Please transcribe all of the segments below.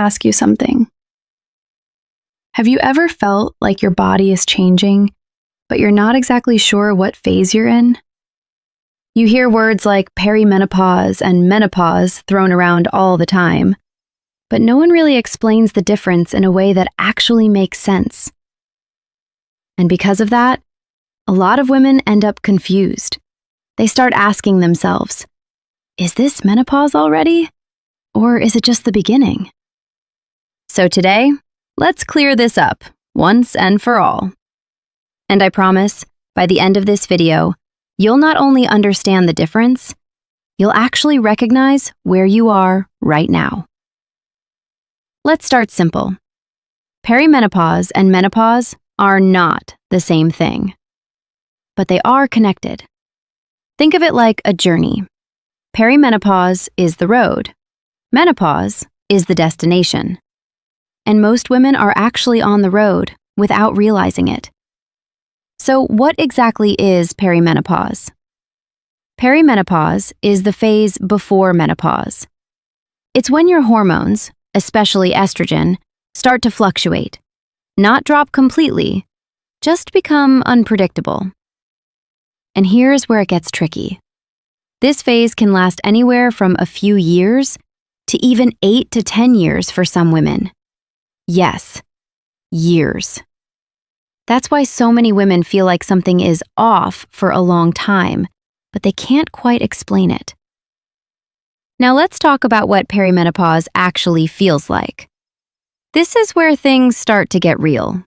ask you something. Have you ever felt like your body is changing, but you're not exactly sure what phase you're in? You hear words like perimenopause and menopause thrown around all the time, but no one really explains the difference in a way that actually makes sense. And because of that, a lot of women end up confused. They start asking themselves, is this menopause already? Or is it just the beginning? So today, let's clear this up once and for all. And I promise, by the end of this video, you'll not only understand the difference, you'll actually recognize where you are right now. Let's start simple. Perimenopause and menopause are not the same thing, but they are connected. Think of it like a journey. Perimenopause is the road. Menopause is the destination. And most women are actually on the road without realizing it. So what exactly is perimenopause? Perimenopause is the phase before menopause. It's when your hormones, especially estrogen, start to fluctuate. Not drop completely, just become unpredictable. And here's where it gets tricky. This phase can last anywhere from a few years to even 8 to 10 years for some women. Yes, years. That's why so many women feel like something is off for a long time, but they can't quite explain it. Now let's talk about what perimenopause actually feels like. This is where things start to get real.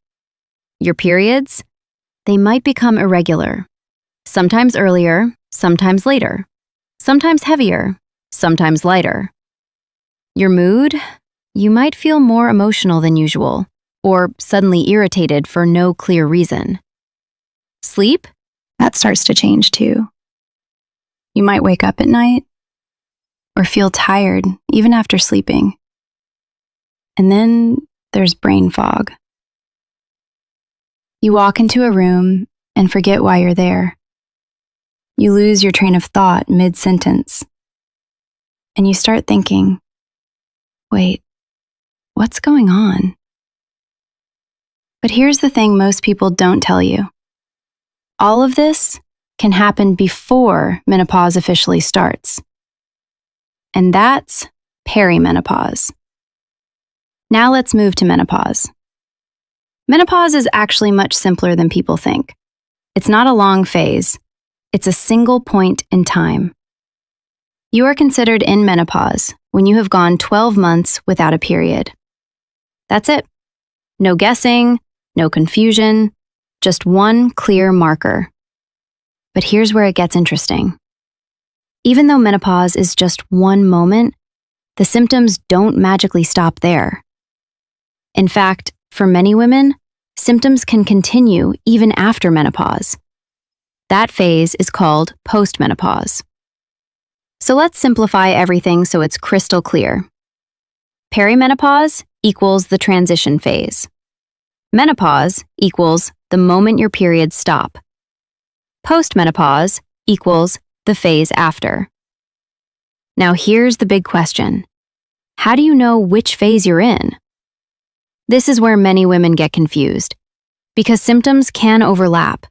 Your periods, they might become irregular. Sometimes earlier, sometimes later. Sometimes heavier, sometimes lighter. Your mood, you might feel more emotional than usual, or suddenly irritated for no clear reason. Sleep? That starts to change too. You might wake up at night or feel tired even after sleeping. And then there's brain fog. You walk into a room and forget why you're there. You lose your train of thought mid-sentence. And you start thinking, wait, what's going on? But here's the thing most people don't tell you. All of this can happen before menopause officially starts. And that's perimenopause. Now let's move to menopause. Menopause is actually much simpler than people think. It's not a long phase. It's a single point in time. You are considered in menopause when you have gone 12 months without a period. That's it. No guessing, no confusion, just one clear marker. But here's where it gets interesting. Even though menopause is just one moment, the symptoms don't magically stop there. In fact, for many women, symptoms can continue even after menopause. That phase is called postmenopause. So let's simplify everything so it's crystal clear. Perimenopause equals the transition phase. Menopause equals the moment your periods stop. Postmenopause equals the phase after. Now here's the big question. How do you know which phase you're in? This is where many women get confused, because symptoms can overlap.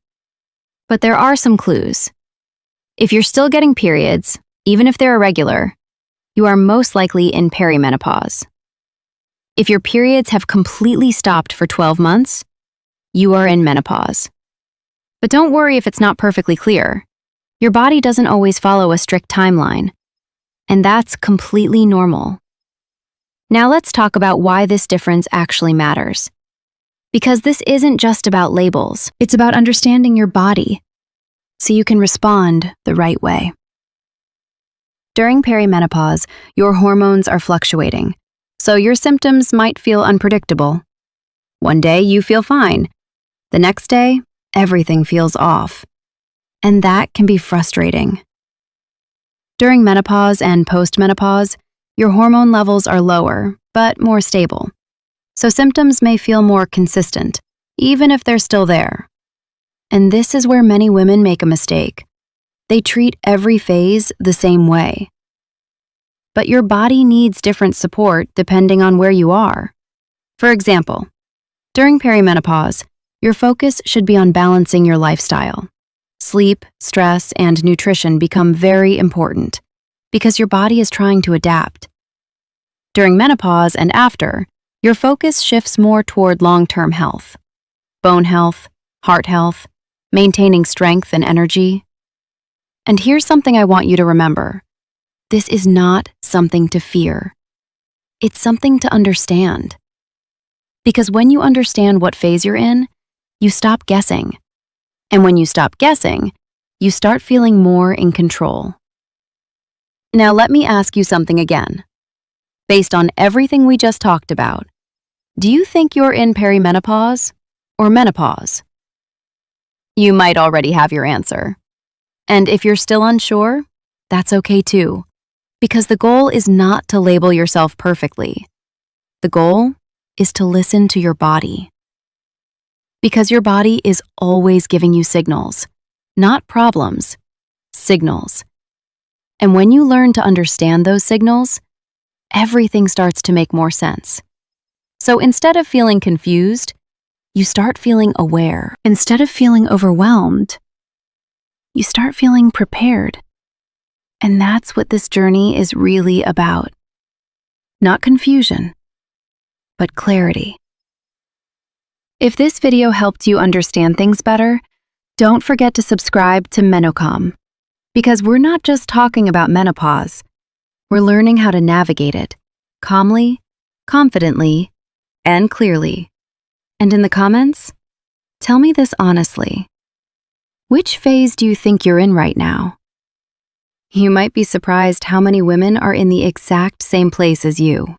But there are some clues. If you're still getting periods, even if they're irregular, you are most likely in perimenopause. If your periods have completely stopped for 12 months, you are in menopause. But don't worry if it's not perfectly clear. Your body doesn't always follow a strict timeline, and that's completely normal. Now let's talk about why this difference actually matters. Because this isn't just about labels, it's about understanding your body so you can respond the right way. During perimenopause, your hormones are fluctuating, so your symptoms might feel unpredictable. One day you feel fine. The next day, everything feels off. And that can be frustrating. During menopause and postmenopause, your hormone levels are lower, but more stable. So symptoms may feel more consistent, even if they're still there. And this is where many women make a mistake. They treat every phase the same way. but your body needs different support depending on where you are. For example, during perimenopause, your focus should be on balancing your lifestyle. Sleep, stress, and nutrition become very important because your body is trying to adapt. During menopause and after, your focus shifts more toward long-term health, bone health, heart health, maintaining strength and energy. And here's something I want you to remember. This is not something to fear. It's something to understand. Because when you understand what phase you're in, you stop guessing. And when you stop guessing, you start feeling more in control. Now let me ask you something again. Based on everything we just talked about, do you think you're in perimenopause or menopause? You might already have your answer. And if you're still unsure, that's okay too, because the goal is not to label yourself perfectly. The goal is to listen to your body. Because your body is always giving you signals, not problems, signals. And when you learn to understand those signals, everything starts to make more sense. So instead of feeling confused, you start feeling aware. Instead of feeling overwhelmed, you start feeling prepared. And that's what this journey is really about. Not confusion, but clarity. If this video helped you understand things better, don't forget to subscribe to MenoCalm, because we're not just talking about menopause. We're learning how to navigate it calmly, confidently, and clearly. And in the comments, tell me this honestly. Which phase do you think you're in right now? You might be surprised how many women are in the exact same place as you.